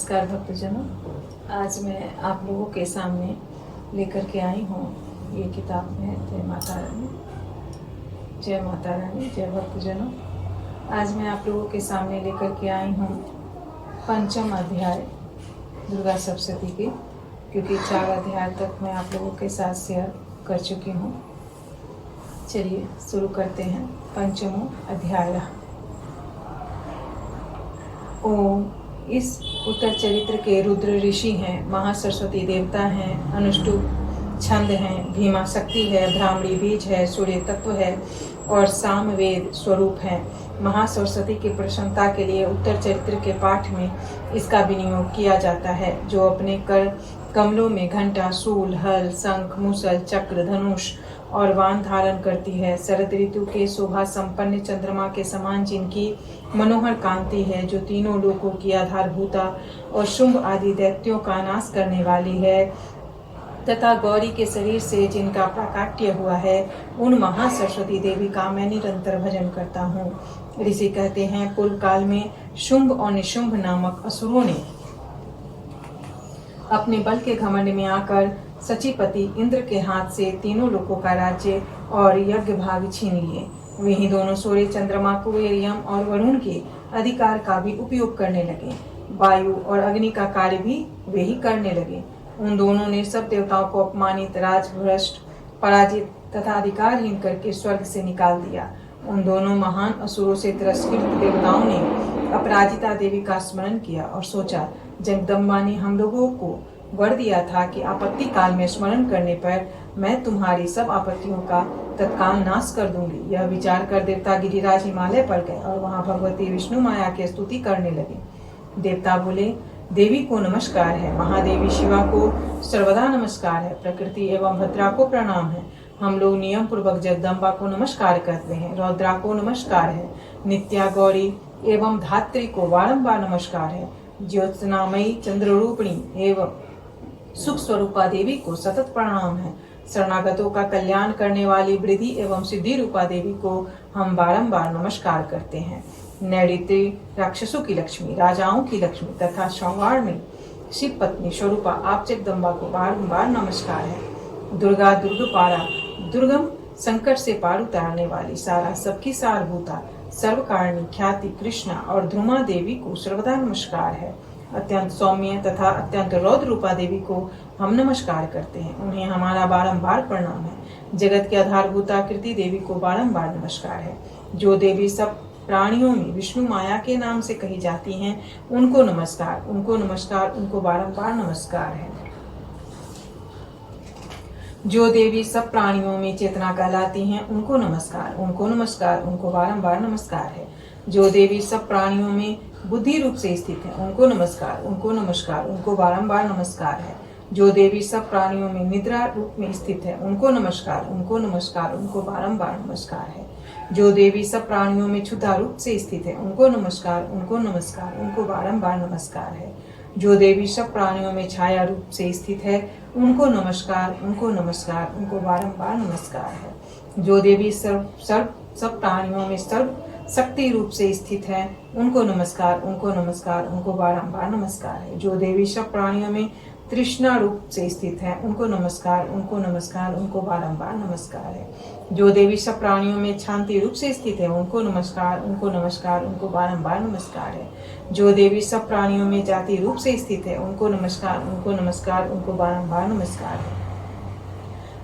नमस्कार भक्तजनों, आज मैं आप लोगों के सामने लेकर के आई हूँ ये किताब है जय माता रानी। जय माता रानी, जय भक्तजनों। आज मैं आप लोगों के सामने लेकर के आई हूँ पंचम अध्याय दुर्गा सप्तशती के, क्योंकि 4 अध्याय तक मैं आप लोगों के साथ शेयर कर चुकी हूँ। चलिए शुरू करते हैं पंचमो अध्याय। ओम। इस उत्तर चरित्र के रुद्र ऋषि हैं, महासरस्वती देवता हैं, अनुष्टुप छंद हैं, भीमा शक्ति है, ब्राह्मणी बीज है, सूर्य तत्व है और सामवेद स्वरूप है। महासरस्वती की प्रसन्नता के लिए उत्तर चरित्र के पाठ में इसका विनियोग किया जाता है, जो अपने कर कमलों में घंटा, शूल, हल, शंख, मूसल, चक्र, धनुष और वाण धारण करती है। शरद ऋतु के शोभा संपन्न चंद्रमा के समान जिनकी मनोहर कांति है, जो तीनों लोकों की आधारभूता और शुंभ आदि दैत्यों का नाश करने वाली है, तथा गौरी के शरीर से जिनका प्राकाट्य हुआ है, उन महासरस्वती देवी का मैं निरंतर भजन करता हूँ। ऋषि कहते हैं, पूर्व काल में शुंभ और निशुंभ नामक असुरों ने अपने बल के घमंड में आकर सचिपति इंद्र के हाथ से तीनों लोकों का राज्य और यज्ञ भाग छीन लिए। वे ही दोनों सूर्य, चंद्रमा, कुबेर, यम और वरुण के अधिकार का भी उपयोग करने लगे। वायु और अग्नि का कार्य भी वे ही करने लगे। उन दोनों ने सब देवताओं को अपमानित, राजभ्रष्ट, पराजित तथा अधिकारहीन करके स्वर्ग से निकाल दिया। उन दोनों महान असुरों से तिरस्कृत देवताओं ने अपराजिता देवी का स्मरण किया और सोचा, जगदम्बा ने हम लोगों को वर दिया था कि आपत्ति काल में स्मरण करने पर मैं तुम्हारी सब आपत्तियों का तत्काल नाश कर दूंगी। यह विचार कर देवता गिरिराज हिमालय पर गए और वहां भगवती विष्णु माया की स्तुति करने लगे। देवता बोले, देवी को नमस्कार है, महादेवी शिवा को सर्वदा नमस्कार है, प्रकृति एवं भद्रा को प्रणाम है। हम लोग नियम पूर्वक जगदम्बा को नमस्कार करते हैं, रौद्रा को नमस्कार है, नित्या, गौरी एवं धात्री को बारंबार नमस्कार है, ज्योत्सनामयी, चंद्ररूपिणी एवं सुख स्वरूपा देवी को सतत प्रणाम है, शरणागतों का कल्याण करने वाली वृद्धि एवं सिद्धि रूपा देवी को हम बारंबार नमस्कार करते हैं। नैऋत्य राक्षसों की लक्ष्मी, राजाओं की लक्ष्मी तथा संवार में शिव पत्नी स्वरूपा आप जगदम्बा को बारंबार नमस्कार है। दुर्गा, दुर्गपारा, दुर्गम संकट से पार उतारने वाली, सारा सबकी सारभूता, सर्वकारिणी, ख्याति, कृष्णा और ध्रुमा देवी को सर्वदा नमस्कार है। अत्यंत सौम्य तथा अत्यंत रौद्र रूपा देवी को हम नमस्कार करते हैं, उन्हें हमारा बारंबार प्रणाम है। जगत के आधारभूता कृति देवी को बारंबार नमस्कार है। जो देवी सब प्राणियों में विष्णु माया के नाम से कही जाती हैं, उनको नमस्कार, उनको नमस्कार, उनको बारंबार नमस्कार है। जो देवी सब प्राणियों में चेतना कहलाती हैं, उनको नमस्कार, उनको नमस्कार, उनको बारंबार नमस्कार है। जो देवी सब प्राणियों में बुद्धि रूप से स्थित है, उनको नमस्कार, उनको नमस्कार, उनको बारंबार नमस्कार है। जो देवी सब प्राणियों में निद्रा रूप में स्थित है, उनको नमस्कार, उनको नमस्कार, उनको बारंबार नमस्कार है। जो देवी सब प्राणियों में क्षुधा रूप से स्थित है, उनको नमस्कार, उनको नमस्कार, उनको बारंबार नमस्कार है। जो देवी सब प्राणियों में छाया रूप से स्थित है, उनको नमस्कार, उनको नमस्कार, उनको बारंबार नमस्कार है। जो देवी सब प्राणियों में सर्व शक्ति रूप से स्थित है, उनको नमस्कार, उनको नमस्कार, उनको बारंबार नमस्कार है। जो देवी सब प्राणियों में तृष्णा रूप से स्थित है, उनको नमस्कार, उनको नमस्कार, उनको बारंबार नमस्कार है। जो देवी सब प्राणियों में शांति रूप से स्थित है, उनको नमस्कार, उनको नमस्कार, उनको बारंबार नमस्कार है। जो देवी सब प्राणियों में जाति रूप से स्थित है, उनको नमस्कार, उनको नमस्कार, उनको बारंबार नमस्कार है।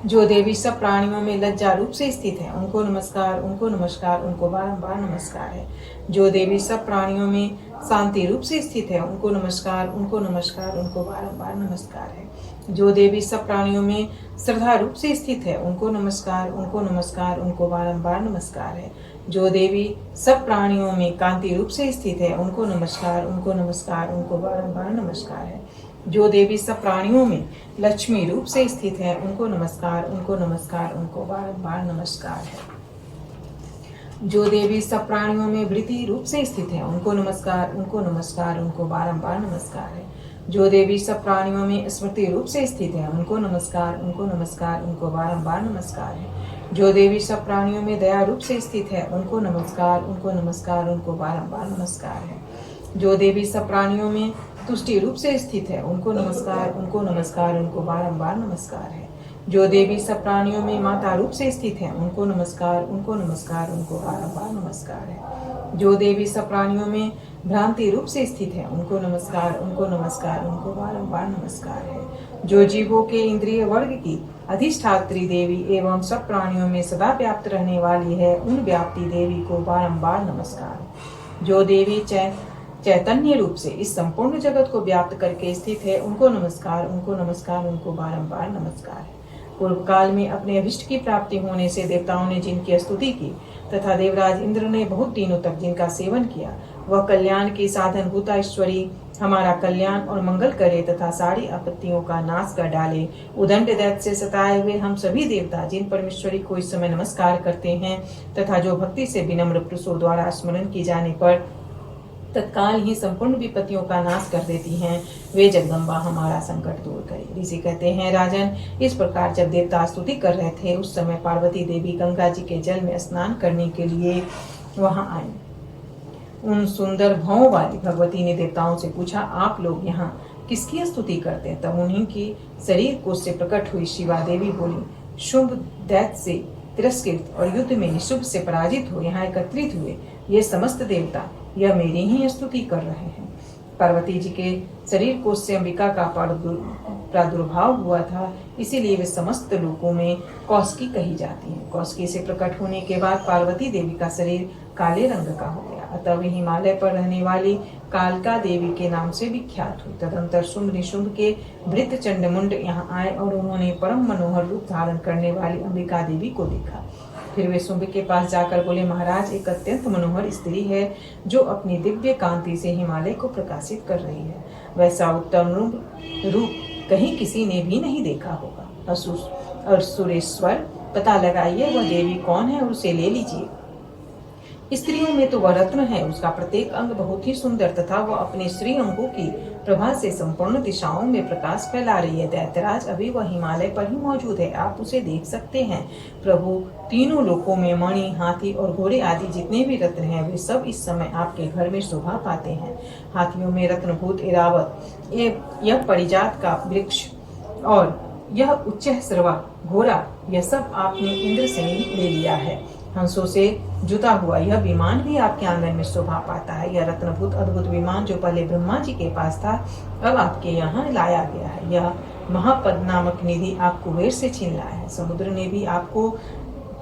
जो देवी सब प्राणियों में लज्जा रूप से स्थित है, उनको नमस्कार, उनको नमस्कार, उनको बारंबार नमस्कार है। जो देवी सब प्राणियों में शांति रूप से स्थित है, उनको नमस्कार, उनको नमस्कार, उनको बारंबार नमस्कार है। जो देवी सब प्राणियों में श्रद्धा रूप से स्थित है, उनको नमस्कार, उनको नमस्कार, उनको बारंबार नमस्कार है। जो देवी सब प्राणियों में कांति रूप से स्थित है, उनको नमस्कार, उनको नमस्कार, उनको बारंबार नमस्कार है। जो देवी सब प्राणियों में लक्ष्मी रूप से स्थित है, उनको नमस्कार, उनको नमस्कार, उनको बारंबार नमस्कार है। जो देवी सब प्राणियों में वृत्ति रूप से स्थित है, उनको नमस्कार, उनको नमस्कार, उनको बारंबार नमस्कार है। जो देवी सब प्राणियों में स्मृति रूप से स्थित है, उनको नमस्कार, उनको नमस्कार, उनको बारंबार नमस्कार है। जो देवी सब प्राणियों में दया रूप से स्थित है, उनको नमस्कार, उनको नमस्कार, उनको बारंबार नमस्कार है। जो देवी सब प्राणियों में तुष्टि रूप से स्थित है, उनको नमस्कार, उनको नमस्कार, उनको बारंबार नमस्कार है। जो देवी सब प्राणियों में माता रूप से स्थित है, उनको नमस्कार, उनको नमस्कार, उनको बारंबार नमस्कार है। जो देवी सब प्राणियों में भ्रांति रूप से स्थित है, उनको नमस्कार, उनको नमस्कार, उनको बारंबार नमस्कार है। जो जीवों के इंद्रिय वर्ग की अधिष्ठात्री देवी एवं सब प्राणियों में सदा व्याप्त रहने वाली है, उन व्याप्ति देवी को बारंबार नमस्कार। जो देवी चैतन्य रूप से इस संपूर्ण जगत को व्याप्त करके स्थित है, उनको नमस्कार, उनको नमस्कार, उनको बारंबार नमस्कार है। पूर्व काल में अपने अभिष्ट की प्राप्ति होने से देवताओं ने जिनकी स्तुति की तथा देवराज इंद्र ने बहुत दिनों तक जिनका सेवन किया, वह कल्याण की साधन भूता ईश्वरी हमारा कल्याण और मंगल करे तथा सारी आपत्तियों का नाश कर डाले। उदंड दैत्य से सताए हुए हम सभी देवता जिन परमेश्वरी को इस समय नमस्कार करते हैं तथा जो भक्ति से विनम्र पुरुषों द्वारा स्मरण किए जाने पर तत्काल ही संपूर्ण विपत्तियों का नाश कर देती हैं, वे जगदम्बा हमारा संकट दूर करे। ऋषि कहते हैं, राजन, इस प्रकार जब देवता स्तुति कर रहे थे उस समय पार्वती देवी गंगा जी के जल में स्नान करने के लिए वहां आई। उन सुंदर भावों वाली भगवती ने देवताओं से पूछा, आप लोग यहाँ किसकी स्तुति करते हैं? तब उन्हीं की शरीर कोश से प्रकट हुई शिवा देवी बोली, शुभ दैत्य से तिरस्कृत और युद्ध में निशुभ से पराजित हो यहाँ एकत्रित हुए ये समस्त देवता यह मेरी ही स्तुति कर रहे हैं। पार्वती जी के शरीर कोश से अंबिका का प्रादुर्भाव हुआ था, इसीलिए वे समस्त लोकों में कौशिकी कही जाती हैं। कौशिकी से प्रकट होने के बाद पार्वती देवी का शरीर काले रंग का हो गया, अतः वे हिमालय पर रहने वाली कालका देवी के नाम से विख्यात हुई। तदंतर शुंभ निशुंभ के वृत्त चंडमुंड यहाँ आए और उन्होंने परम मनोहर रूप धारण करने वाली अंबिका देवी को देखा। फिर वे शुंभ के पास जाकर बोले, महाराज, एक अत्यंत मनोहर स्त्री है जो अपनी दिव्य कांति से हिमालय को प्रकाशित कर रही है। वैसा उत्तम रूप कहीं किसी ने भी नहीं देखा होगा। असुरेश्वर, पता लगाइए वह देवी कौन है और उसे ले लीजिए। स्त्रियों में तो वह रत्न है, उसका प्रत्येक अंग बहुत ही सुंदर तथा वह अपने श्री अंगों की प्रभा से संपूर्ण दिशाओं में प्रकाश फैला रही है। दैत्यराज, अभी वह हिमालय पर ही मौजूद है, आप उसे देख सकते हैं। प्रभु, तीनों लोकों में मणि, हाथी और घोड़े आदि जितने भी रत्न हैं वे सब इस समय आपके घर में शोभा पाते हैं। हाथियों में रत्नभूत ऐरावत, यह परिजात का वृक्ष और यह उच्च सर्वा घोड़ा, यह सब आपने इंद्र से ही ले लिया है। हंसों से जुता हुआ यह विमान भी आपके आंगन में शोभा पाता है। यह रत्नभूत अद्भुत विमान जो पहले ब्रह्मा जी के पास था अब आपके यहाँ लाया गया है। यह महापद नामक निधि आप कुबेर से छीन लाया है। समुद्र ने भी आपको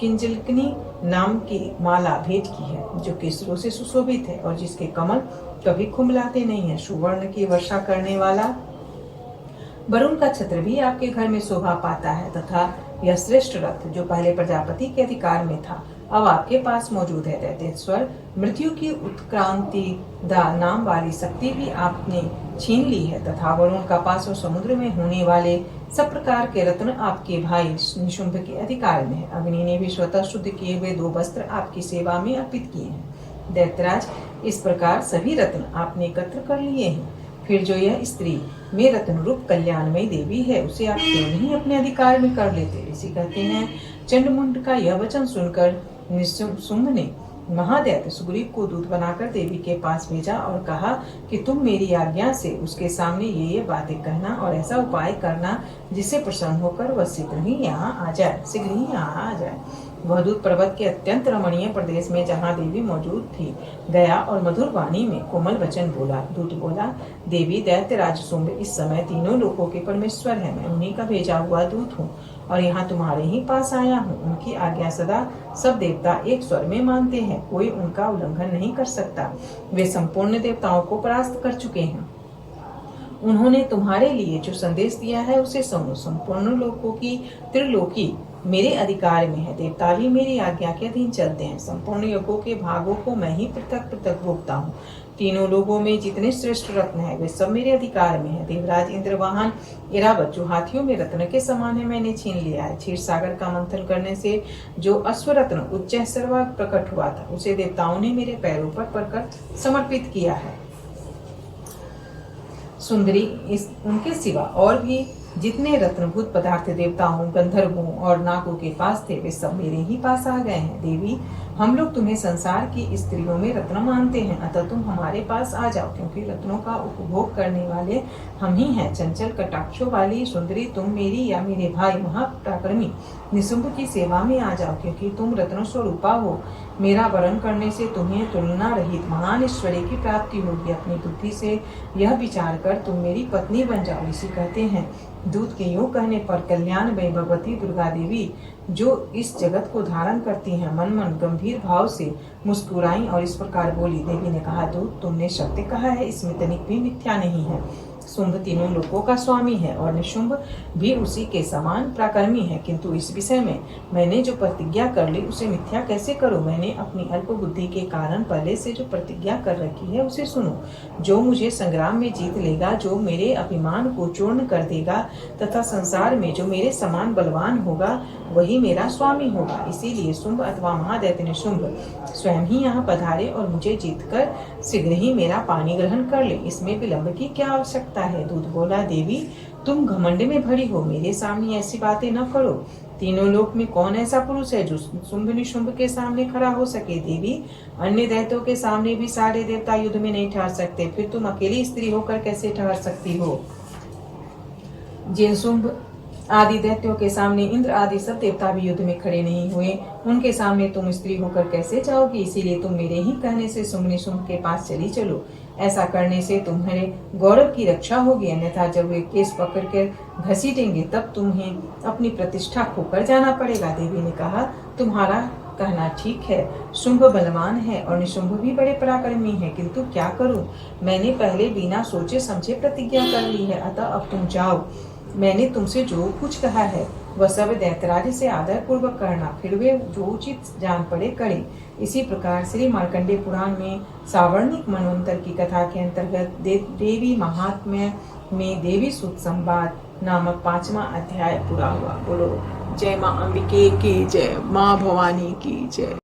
किंजलकनी नाम की माला भेंट की है जो केसरों से सुशोभित है और जिसके कमल कभी खुम्बलाते नहीं है। सुवर्ण की वर्षा करने वाला वरुण का छत्र भी आपके घर में शोभा पाता है तथा यह श्रेष्ठ रथ जो पहले प्रजापति के अधिकार में था अब आपके पास मौजूद है। दैत्येश्वर, मृत्यु की उत्क्रांति दा नाम वाली शक्ति भी आपने छीन ली है तथा वरुण का पास और समुद्र में होने वाले सब प्रकार के रत्न आपके भाई निशुंभ के अधिकार में है। अग्नि ने भी स्वतः शुद्ध किए हुए 2 वस्त्र आपकी सेवा में अर्पित किए हैं। दैत्यराज, इस प्रकार सभी रत्न आपने एकत्र कर लिए हैं। फिर जो यह स्त्री में रत्न रूप कल्याणमयी देवी है उसे आप क्यों नहीं अपने अधिकार में कर लेते? ऋषि कहते हैं, चंडमुंड का यह वचन सुनकर निशुंभ ने महादैत्य सुग्रीव को दूत बनाकर देवी के पास भेजा और कहा कि तुम मेरी आज्ञा से उसके सामने ये बातें कहना और ऐसा उपाय करना जिससे प्रसन्न होकर वह शीघ्र ही यहाँ आ जाए। वह दूत पर्वत के अत्यंत रमणीय प्रदेश में जहाँ देवी मौजूद थी गया और मधुर वाणी में कोमल वचन बोला। दूत बोला, देवी, दैत्यराज शुंभ इस समय तीनों लोकों के परमेश्वर है। मैं उन्हीं का भेजा हुआ दूत हूँ और यहाँ तुम्हारे ही पास आया हूँ। उनकी आज्ञा सदा सब देवता एक स्वर में मानते हैं, कोई उनका उल्लंघन नहीं कर सकता। वे संपूर्ण देवताओं को परास्त कर चुके हैं। उन्होंने तुम्हारे लिए जो संदेश दिया है उसे सुनो। संपूर्ण लोकों की त्रिलोकी मेरे अधिकार में है। देवता भी मेरी आज्ञा के अधीन चलते हैं। संपूर्ण यज्ञों के भागों को मैं ही पृथक पृथक भोगता हूँ। तीनों लोगों में जितने श्रेष्ठ रत्न हैं वे सब मेरे अधिकार में है। देवराज इंद्र वाहन ऐरावत जो हाथियों में रत्न के समान है मैंने छीन लिया है। क्षीर सागर का मंथन करने से जो अश्वरत्न उच्च सर्वा प्रकट हुआ था उसे देवताओं ने मेरे पैरों पर पड़कर समर्पित किया है। सुंदरी, उनके सिवा और भी जितने रत्नभूत पदार्थ देवताओं, गंधर्वों और नागों के पास थे वे सब मेरे ही पास आ गए हैं। देवी, हम लोग तुम्हें संसार की स्त्रियों में रत्न मानते हैं, अतः तुम हमारे पास आ जाओ, क्योंकि रत्नों का उपभोग करने वाले हम ही हैं। चंचल कटाक्षों वाली सुंदरी, तुम मेरी या मेरे भाई महापराक्रमी निशुंभ की सेवा में आ जाओ, क्योंकि तुम रत्न स्वरूपा हो। मेरा वरण करने से तुम्हें तुलना रहित महान ऐश्वर्य की प्राप्ति होगी। अपनी बुद्धि से यह विचार कर तुम मेरी पत्नी बन जाओ। ऋषि कहते हैं, दूत के योग कहने पर कल्याणमयी भगवती दुर्गा देवी, जो इस जगत को धारण करती हैं, मन मन गंभीर भाव से मुस्कुराई और इस प्रकार बोली। देवी ने कहा, दूत, तुमने सत्य कहा है, इसमें तनिक भी मिथ्या नहीं है। शुंभ तीनों लोकों का स्वामी है और निशुंभ भी उसी के समान पराक्रमी है, किंतु इस विषय में मैंने जो प्रतिज्ञा कर ली उसे मिथ्या कैसे करूं? मैंने अपनी अल्प बुद्धि के कारण पहले से जो प्रतिज्ञा कर रखी है उसे सुनो। जो मुझे संग्राम में जीत लेगा, जो मेरे अभिमान को चूर्ण कर देगा तथा संसार में जो मेरे समान बलवान होगा, वही मेरा स्वामी होगा। इसीलिए शुंभ अथवा महादैत्य निशुंभ स्वयं ही यहाँ पधारे और मुझे जीतकर शीघ्र ही मेरा पानी ग्रहण कर ले। इसमें विलंब की क्या आवश्यकता है? दूत बोला, देवी, तुम घमंड में भरी हो, मेरे सामने ऐसी बातें न करो। तीनों लोक में कौन ऐसा पुरुष है जो शुंभ निशुंभ के सामने खड़ा हो सके? देवी, अन्य दैत्यों के सामने भी सारे देवता युद्ध में नहीं ठहर सकते, फिर तुम अकेली स्त्री होकर कैसे ठहर सकती हो? जिन शुंभ आदि दैत्यों के सामने इंद्र आदि सब देवता भी युद्ध में खड़े नहीं हुए, उनके सामने तुम स्त्री होकर कैसे जाओगी? इसीलिए तुम मेरे ही कहने से शुंभ निशुंभ के पास चली चलो। ऐसा करने से तुम्हारे गौरव की रक्षा होगी, अन्यथा जब वे केस पकड़ कर घसीटेंगे तब तुम्हें अपनी प्रतिष्ठा खोकर जाना पड़ेगा। देवी ने कहा, तुम्हारा कहना ठीक है, शुंभ बलवान है और निशुंभ भी बड़े पराक्रमी है, किंतु क्या करूं? मैंने पहले बिना सोचे समझे प्रतिज्ञा कर ली है, अतः अब तुम जाओ। मैंने तुमसे जो कुछ कहा है वह सब दैत्यराज से आदर पूर्वक करना, फिर वे जो उचित जान पड़े करें। इसी प्रकार श्री मार्कंडेय पुराण में सावर्णिक मनवंतर की कथा के अंतर्गत देवी महात्म्य में देवी सुत संवाद नामक 5वां अध्याय पूरा हुआ। बोलो जय मां अंबिके की जय, मां भवानी की जय।